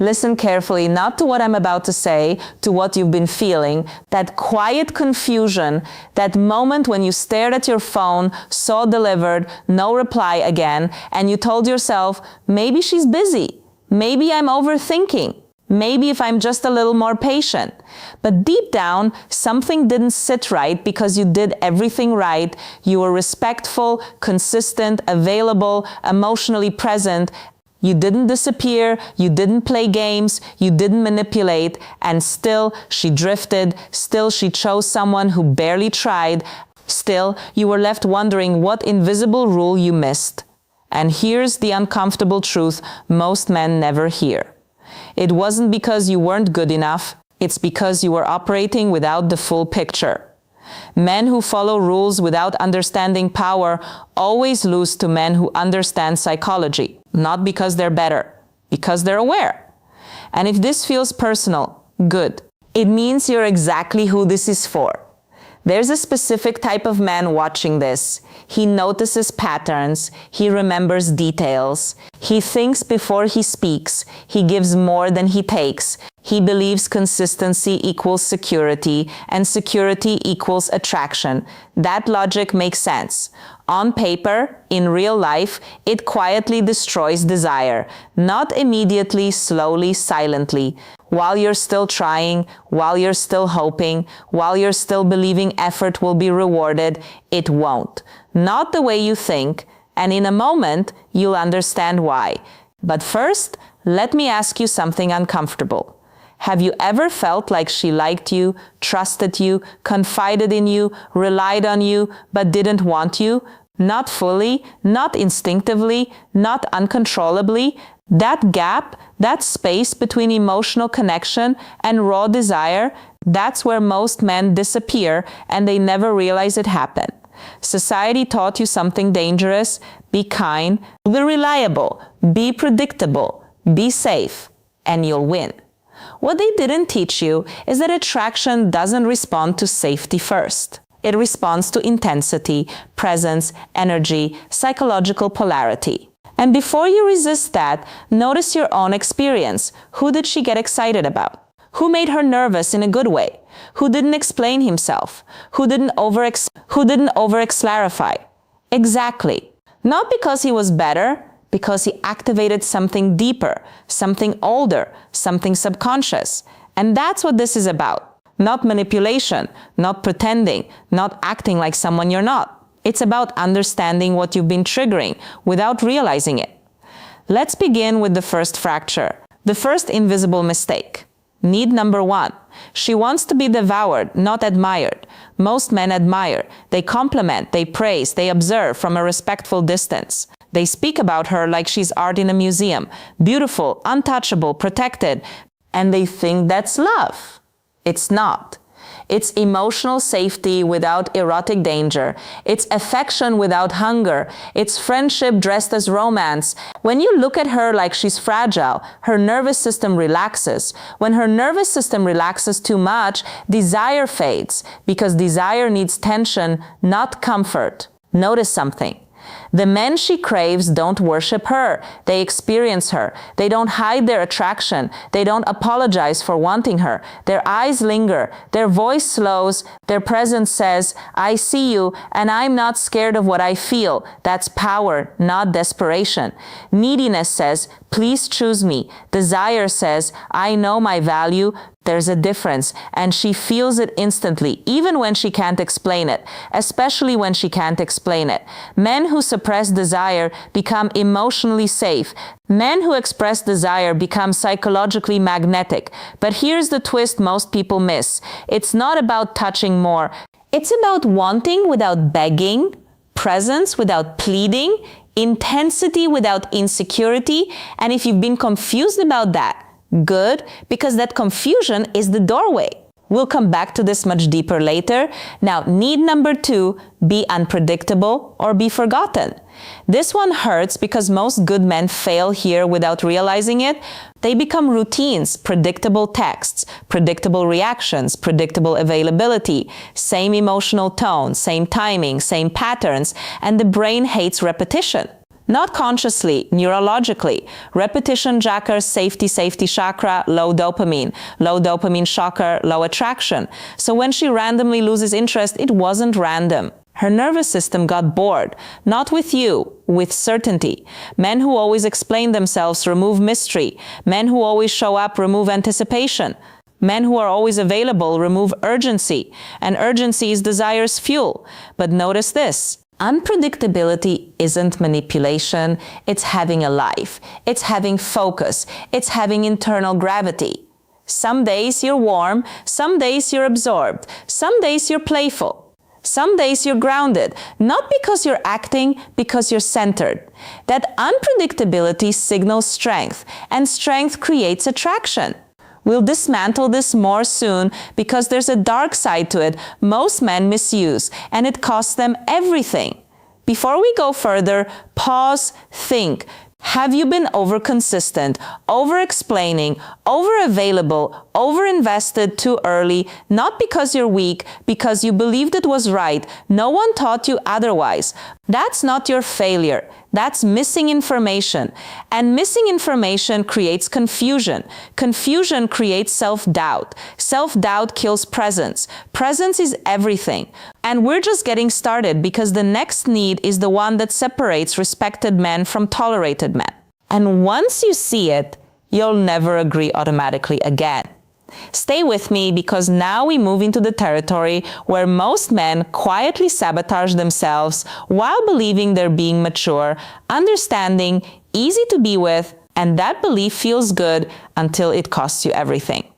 Listen carefully, not to what I'm about to say, to what you've been feeling. That quiet confusion, that moment when you stared at your phone, saw delivered, no reply again, and you told yourself, maybe she's busy. Maybe I'm overthinking. Maybe if I'm just a little more patient. But deep down, something didn't sit right because you did everything right. You were respectful, consistent, available, emotionally present. You didn't disappear, you didn't play games, you didn't manipulate, and still she drifted, still she chose someone who barely tried, still you were left wondering what invisible rule you missed. And here's the uncomfortable truth most men never hear. It wasn't because you weren't good enough, it's because you were operating without the full picture. Men who follow rules without understanding power always lose to men who understand psychology, not because they're better, because they're aware. And if this feels personal, good. It means you're exactly who this is for. There's a specific type of man watching this. He notices patterns, he remembers details, he thinks before he speaks, he gives more than he takes. He believes consistency equals security, and security equals attraction. That logic makes sense. On paper, in real life, it quietly destroys desire. Not immediately, slowly, silently. While you're still trying, while you're still hoping, while you're still believing effort will be rewarded, it won't. Not the way you think, and in a moment, you'll understand why. But first, let me ask you something uncomfortable. Have you ever felt like she liked you, trusted you, confided in you, relied on you, but didn't want you? Not fully, not instinctively, not uncontrollably. That gap, that space between emotional connection and raw desire, that's where most men disappear and they never realize it happened. Society taught you something dangerous. Be kind, be reliable, be predictable, be safe, and you'll win. What they didn't teach you is that attraction doesn't respond to safety first. It responds to intensity, presence, energy, psychological polarity. And before you resist that, notice your own experience. Who did she get excited about? Who made her nervous in a good way? Who didn't explain himself? Who didn't over-clarify? Exactly. Not because he was better, because he activated something deeper, something older, something subconscious. And that's what this is about. Not manipulation, not pretending, not acting like someone you're not. It's about understanding what you've been triggering without realizing it. Let's begin with the first fracture, the first invisible mistake. Need number 1. She wants to be devoured, not admired. Most men admire. They compliment, they praise, they observe from a respectful distance. They speak about her like she's art in a museum, beautiful, untouchable, protected, and they think that's love. It's not. It's emotional safety without erotic danger. It's affection without hunger. It's friendship dressed as romance. When you look at her like she's fragile, her nervous system relaxes. When her nervous system relaxes too much, desire fades, because desire needs tension, not comfort. Notice something. The men she craves don't worship her. They experience her. They don't hide their attraction. They don't apologize for wanting her. Their eyes linger. Their voice slows. Their presence says, I see you, and I'm not scared of what I feel. That's power, not desperation. Neediness says, please choose me. Desire says, I know my value. There's a difference, and she feels it instantly, even when she can't explain it, especially when she can't explain it. Men who suppress desire become emotionally safe. Men who express desire become psychologically magnetic. But here's the twist most people miss. It's not about touching more. It's about wanting without begging, presence without pleading, intensity without insecurity. And if you've been confused about that, good, because that confusion is the doorway. We'll come back to this much deeper later. Now, need number 2, be unpredictable or be forgotten. This one hurts because most good men fail here without realizing it. They become routines, predictable texts, predictable reactions, predictable availability, same emotional tone, same timing, same patterns, and the brain hates repetition. Not consciously, neurologically. Repetition jackers, safety chakra, low dopamine shocker, low attraction. So when she randomly loses interest, it wasn't random. Her nervous system got bored, not with you, with certainty. Men who always explain themselves remove mystery. Men who always show up remove anticipation. Men who are always available remove urgency, and urgency is desire's fuel. But notice this. Unpredictability isn't manipulation, it's having a life. It's having focus. It's having internal gravity. Some days you're warm, some days you're absorbed, some days you're playful. Some days you're grounded, not because you're acting, because you're centered. That unpredictability signals strength, and strength creates attraction. We'll dismantle this more soon because there's a dark side to it most men misuse, and it costs them everything. Before we go further, pause, think. Have you been over-consistent, over-explaining, over-available, over-invested too early, not because you're weak, because you believed it was right, no one taught you otherwise? That's not your failure. That's missing information. And missing information creates confusion. Confusion creates self-doubt. Self-doubt kills presence. Presence is everything. And we're just getting started because the next need is the one that separates respected men from tolerated men. And once you see it, you'll never agree automatically again. Stay with me because now we move into the territory where most men quietly sabotage themselves while believing they're being mature, understanding, easy to be with, and that belief feels good until it costs you everything.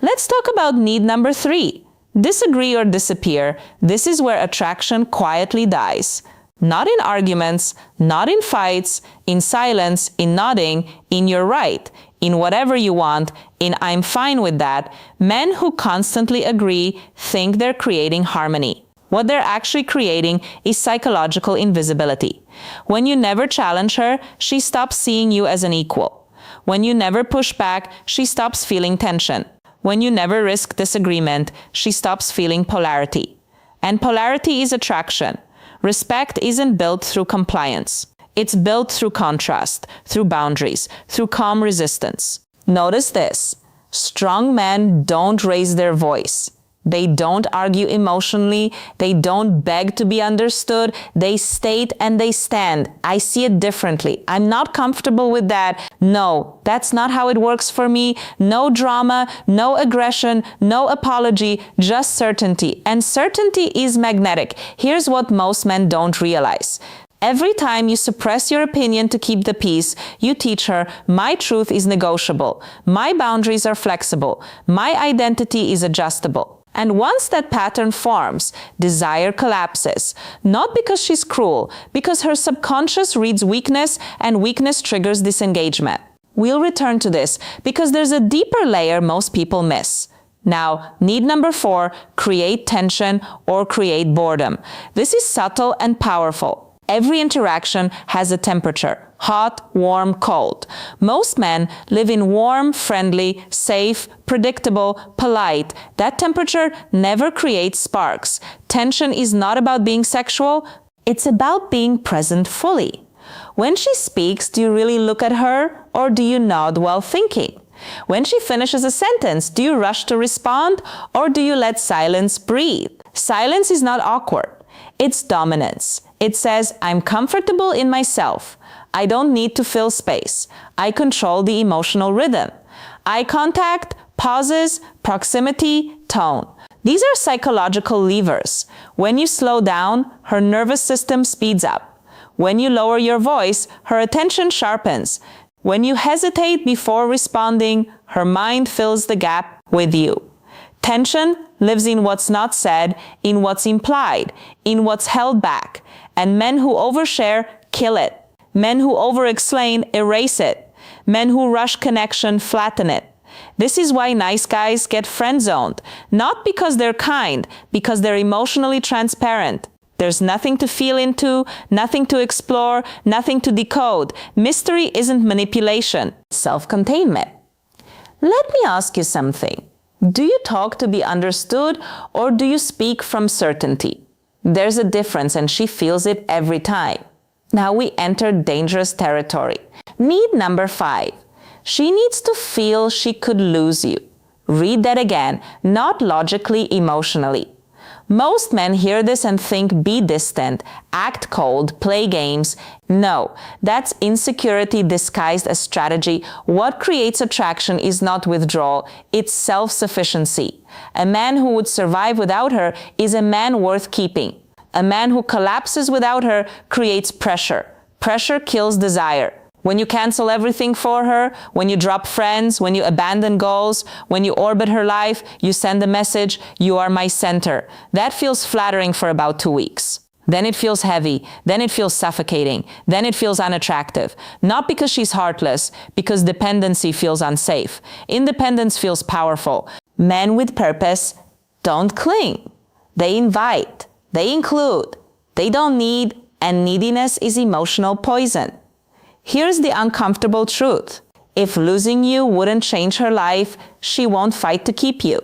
Let's talk about need number 3. Disagree or disappear. This is where attraction quietly dies. Not in arguments, not in fights, in silence, in nodding, in you're right, in whatever you want, in I'm fine with that. Men who constantly agree think they're creating harmony. What they're actually creating is psychological invisibility. When you never challenge her, she stops seeing you as an equal. When you never push back, she stops feeling tension. When you never risk disagreement, she stops feeling polarity. And polarity is attraction. Respect isn't built through compliance. It's built through contrast, through boundaries, through calm resistance. Notice this. Strong men don't raise their voice. They don't argue emotionally. They don't beg to be understood. They state and they stand. I see it differently. I'm not comfortable with that. No, that's not how it works for me. No drama, no aggression, no apology, just certainty. And certainty is magnetic. Here's what most men don't realize. Every time you suppress your opinion to keep the peace, you teach her, my truth is negotiable. My boundaries are flexible. My identity is adjustable. And once that pattern forms, desire collapses. Not because she's cruel, because her subconscious reads weakness, and weakness triggers disengagement. We'll return to this because there's a deeper layer most people miss. Now, need number 4, create tension or create boredom. This is subtle and powerful. Every interaction has a temperature, hot, warm, cold. Most men live in warm, friendly, safe, predictable, polite. That temperature never creates sparks. Tension is not about being sexual, it's about being present fully. When she speaks, do you really look at her or do you nod while thinking? When she finishes a sentence, do you rush to respond or do you let silence breathe? Silence is not awkward. It's dominance. It says, I'm comfortable in myself. I don't need to fill space. I control the emotional rhythm. Eye contact, pauses, proximity, tone. These are psychological levers. When you slow down, her nervous system speeds up. When you lower your voice, her attention sharpens. When you hesitate before responding, her mind fills the gap with you. Tension lives in what's not said, in what's implied, in what's held back. And men who overshare kill it. Men who over-explain erase it. Men who rush connection flatten it. This is why nice guys get friend-zoned. Not because they're kind, because they're emotionally transparent. There's nothing to feel into, nothing to explore, nothing to decode. Mystery isn't manipulation, self-containment. Let me ask you something. Do you talk to be understood or do you speak from certainty? There's a difference and she feels it every time. Now we enter dangerous territory. Need number 5. She needs to feel she could lose you. Read that again, not logically, emotionally. Most men hear this and think be distant, act cold, play games. No, that's insecurity disguised as strategy. What creates attraction is not withdrawal, it's self-sufficiency. A man who would survive without her is a man worth keeping. A man who collapses without her creates pressure. Pressure kills desire. When you cancel everything for her, when you drop friends, when you abandon goals, when you orbit her life, you send a message, "You are my center." That feels flattering for about 2 weeks. Then it feels heavy, then it feels suffocating, then it feels unattractive. Not because she's heartless, because dependency feels unsafe. Independence feels powerful. Men with purpose don't cling. They invite, they include, they don't need, and neediness is emotional poison. Here's the uncomfortable truth. If losing you wouldn't change her life, she won't fight to keep you.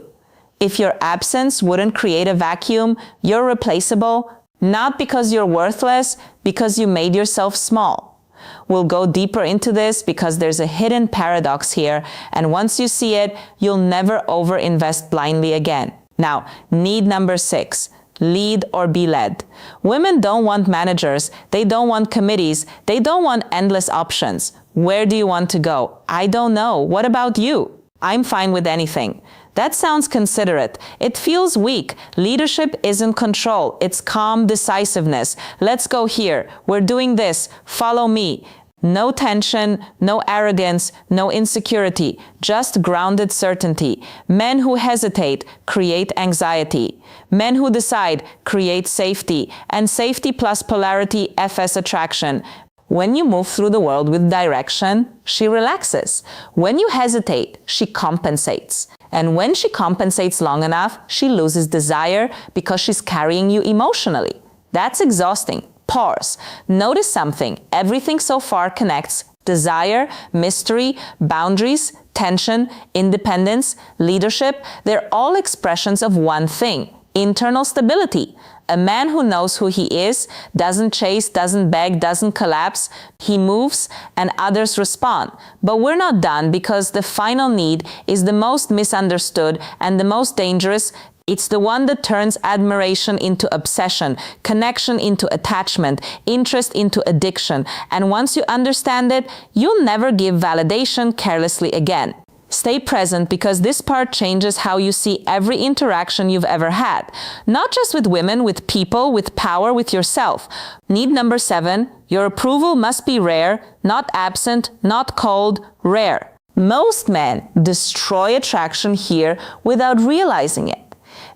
If your absence wouldn't create a vacuum, you're replaceable, not because you're worthless, because you made yourself small. We'll go deeper into this because there's a hidden paradox here, and once you see it, you'll never overinvest blindly again. Now, need number 6. Lead or be led. Women don't want managers, they don't want committees, they don't want endless options. Where do you want to go? I don't know. What about you? I'm fine with anything. That sounds considerate. It feels weak. Leadership isn't control, it's calm decisiveness. Let's go here. We're doing this. Follow me. No tension, no arrogance, no insecurity, just grounded certainty. Men who hesitate create anxiety. Men who decide create safety, and safety plus polarity FS attraction. When you move through the world with direction, she relaxes. When you hesitate, she compensates. And when she compensates long enough, she loses desire because she's carrying you emotionally. That's exhausting. Pause. Notice something. Everything so far connects desire, mystery, boundaries, tension, independence, leadership. They're all expressions of one thing: internal stability. A man who knows who he is, doesn't chase, doesn't beg, doesn't collapse. He moves and others respond. But we're not done, because the final need is the most misunderstood and the most dangerous. It's the one that turns admiration into obsession, connection into attachment, interest into addiction. And once you understand it, you'll never give validation carelessly again. Stay present, because this part changes how you see every interaction you've ever had. Not just with women, with people, with power, with yourself. Need number 7, your approval must be rare, not absent, not cold, rare. Most men destroy attraction here without realizing it.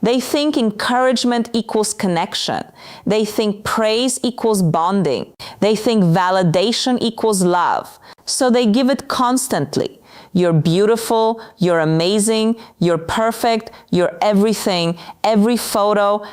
They think encouragement equals connection. They think praise equals bonding. They think validation equals love. So they give it constantly. You're beautiful, you're amazing, you're perfect, you're everything, every photo,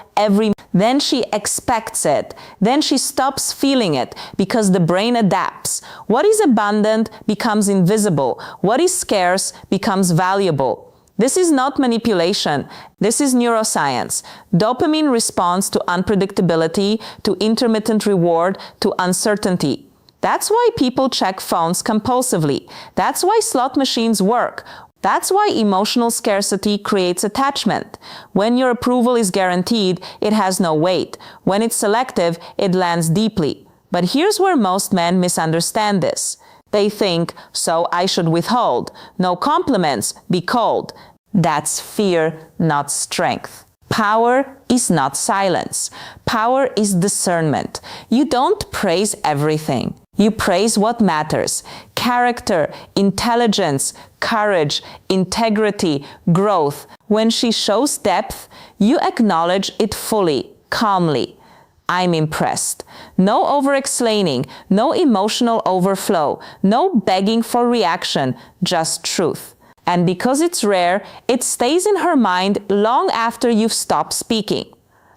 Then she expects it. Then she stops feeling it, because the brain adapts. What is abundant becomes invisible. What is scarce becomes valuable. This is not manipulation. This is neuroscience. Dopamine responds to unpredictability, to intermittent reward, to uncertainty. That's why people check phones compulsively. That's why slot machines work. That's why emotional scarcity creates attachment. When your approval is guaranteed, it has no weight. When it's selective, it lands deeply. But here's where most men misunderstand this. They think, so I should withhold. No compliments, be cold. That's fear, not strength. Power is not silence. Power is discernment. You don't praise everything. You praise what matters: character, intelligence, courage, integrity, growth. When she shows depth, you acknowledge it fully, calmly. I'm impressed. No over-explaining, no emotional overflow, no begging for reaction, just truth. And because it's rare, it stays in her mind long after you've stopped speaking.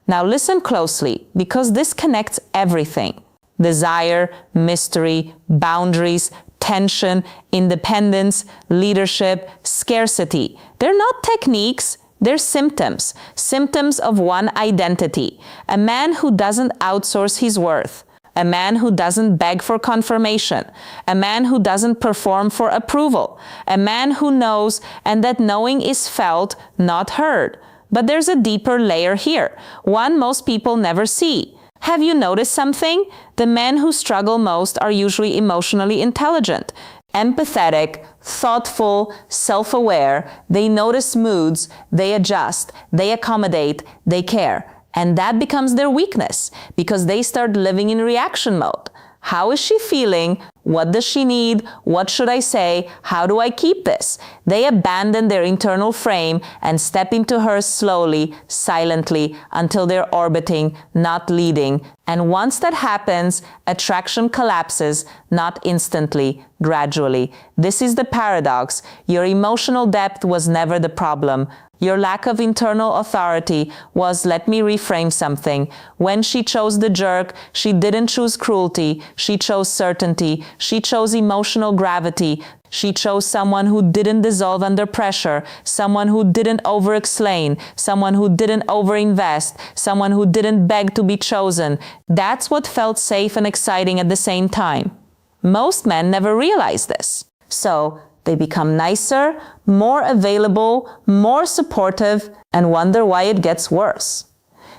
Now listen closely, because this connects everything: desire, mystery, boundaries, tension, independence, leadership, scarcity. They're not techniques, they're symptoms. Symptoms of one identity. A man who doesn't outsource his worth. a man who doesn't beg for confirmation, a man who doesn't perform for approval, a man who knows and that knowing is felt, not heard. But there's a deeper layer here, one most people never see. Have you noticed something? The men who struggle most are usually emotionally intelligent, empathetic, thoughtful, self-aware. They notice moods, they adjust, they accommodate, they care. And that becomes their weakness because they start living in reaction mode. How is she feeling? What does she need? What should I say? How do I keep this? They abandon their internal frame and step into hers slowly, silently, until they're orbiting, not leading. And once that happens, attraction collapses, not instantly, gradually. This is the paradox. Your emotional depth was never the problem. Your lack of internal authority was, let me reframe something. When she chose the jerk, she didn't choose cruelty. She chose certainty. She chose emotional gravity. She chose someone who didn't dissolve under pressure, someone who didn't over-explain, someone who didn't over-invest, someone who didn't beg to be chosen. That's what felt safe and exciting at the same time. Most men never realize this. So, they become nicer, more available, more supportive, and wonder why it gets worse.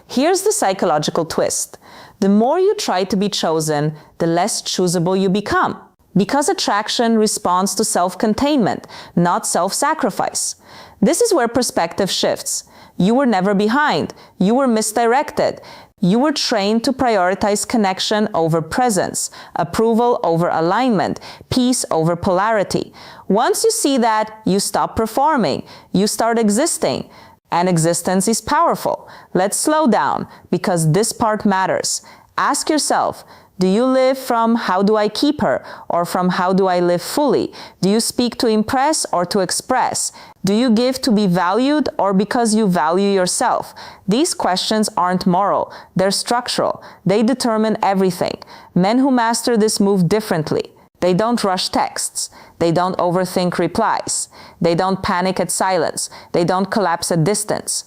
Here's the psychological twist. The more you try to be chosen, the less choosable you become. Because attraction responds to self-containment, not self-sacrifice. This is where perspective shifts. You were never behind. You were misdirected. You were trained to prioritize connection over presence, approval over alignment, peace over polarity. Once you see that, you stop performing. You start existing. And existence is powerful. Let's slow down, because this part matters. Ask yourself, do you live from how do I keep her, or from how do I live fully? Do you speak to impress or to express? Do you give to be valued or because you value yourself? These questions aren't moral, they're structural. They determine everything. Men who master this move differently. They don't rush texts. They don't overthink replies. They don't panic at silence. They don't collapse at distance.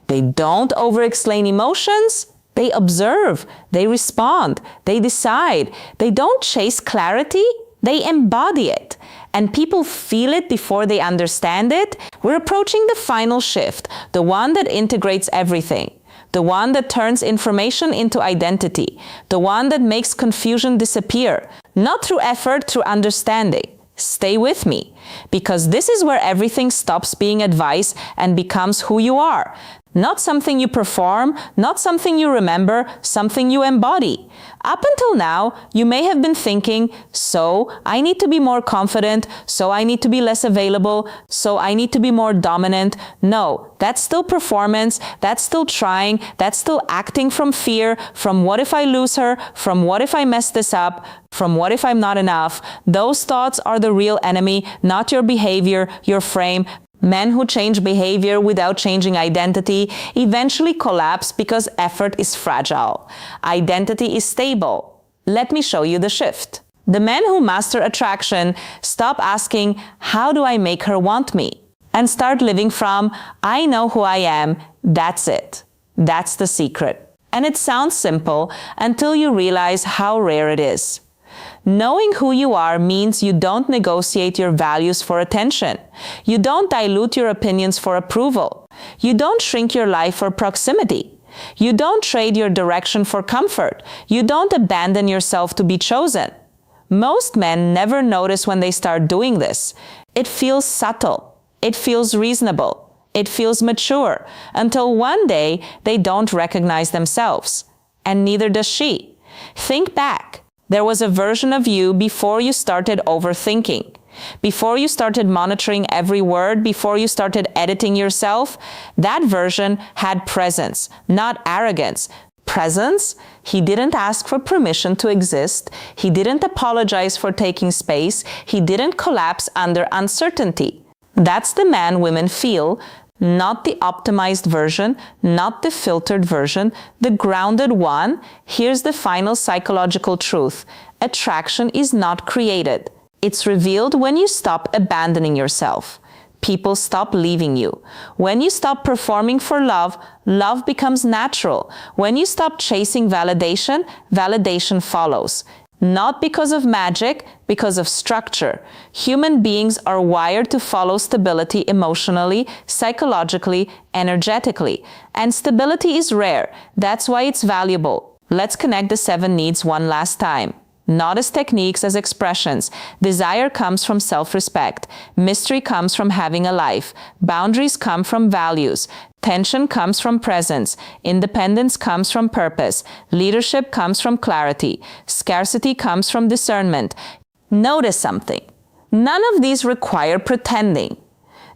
They don't over-explain emotions. They observe, they respond, they decide. They don't chase clarity, they embody it. And people feel it before they understand it. We're approaching the final shift, the one that integrates everything. The one that turns information into identity. The one that makes confusion disappear. Not through effort, through understanding. Stay with me, because this is where everything stops being advice and becomes who you are. Not something you perform, not something you remember, something you embody. Up until now, you may have been thinking, so I need to be more confident, so I need to be less available, so I need to be more dominant. No, that's still performance, that's still trying, that's still acting from fear, from what if I lose her, from what if I mess this up, from what if I'm not enough. Those thoughts are the real enemy, not your behavior, your frame. Men who change behavior without changing identity eventually collapse because effort is fragile. Identity is stable. Let me show you the shift. The men who master attraction stop asking, how do I make her want me? And start living from, I know who I am, that's it. That's the secret. And it sounds simple until you realize how rare it is. Knowing who you are means you don't negotiate your values for attention. You don't dilute your opinions for approval. You don't shrink your life for proximity. You don't trade your direction for comfort. You don't abandon yourself to be chosen. Most men never notice when they start doing this. It feels subtle. It feels reasonable. It feels mature, until one day they don't recognize themselves. And neither does she. Think back. There was a version of you before you started overthinking, before you started monitoring every word, before you started editing yourself. That version had presence, not arrogance. Presence? He didn't ask for permission to exist. He didn't apologize for taking space. He didn't collapse under uncertainty. That's the man women feel. Not the optimized version, not the filtered version, the grounded one. Here's the final psychological truth. Attraction is not created. It's revealed when you stop abandoning yourself. people stop leaving you. When you stop performing for love, love becomes natural. When you stop chasing validation, validation follows. Not because of magic, because of structure. Human beings are wired to follow stability emotionally, psychologically, energetically. And stability is rare. That's why it's valuable. Let's connect the 7 needs one last time. Not as techniques, as expressions. Desire comes from self-respect. Mystery comes from having a life. Boundaries come from values. Tension comes from presence. Independence comes from purpose. Leadership comes from clarity. Scarcity comes from discernment. Notice something. None of these require pretending.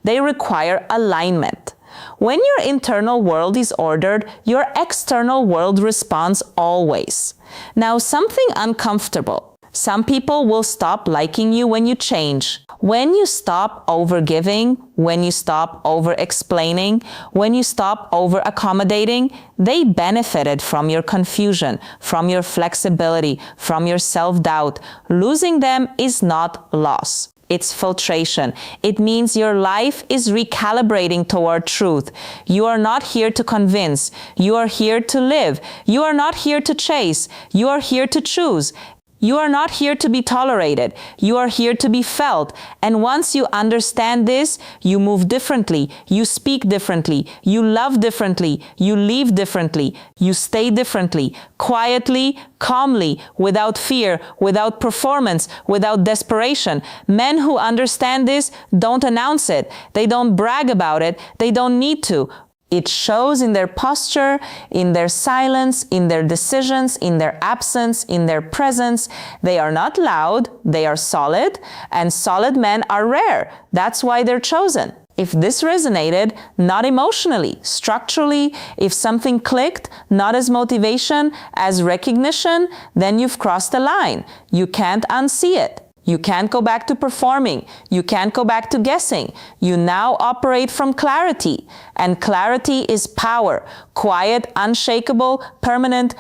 They require alignment. When your internal world is ordered, your external world responds always. Now, something uncomfortable. Some people will stop liking you when you change. When you stop over-giving, when you stop over-explaining, when you stop over-accommodating, they benefited from your confusion, from your flexibility, from your self-doubt. Losing them is not loss. It's filtration. It means your life is recalibrating toward truth. You are not here to convince. You are here to live. You are not here to chase. You are here to choose. You are not here to be tolerated. You are here to be felt. And once you understand this, you move differently. You speak differently. You love differently. You leave differently. You stay differently. Quietly, calmly, without fear, without performance, without desperation. Men who understand this don't announce it. They don't brag about it. They don't need to. It shows in their posture, in their silence, in their decisions, in their absence, in their presence. They are not loud, they are solid, and solid men are rare. That's why they're chosen. If this resonated, not emotionally, structurally, if something clicked, not as motivation, as recognition, then you've crossed a line. You can't unsee it. You can't go back to performing. You can't go back to guessing. You now operate from clarity. And clarity is power. Quiet, unshakable, permanent,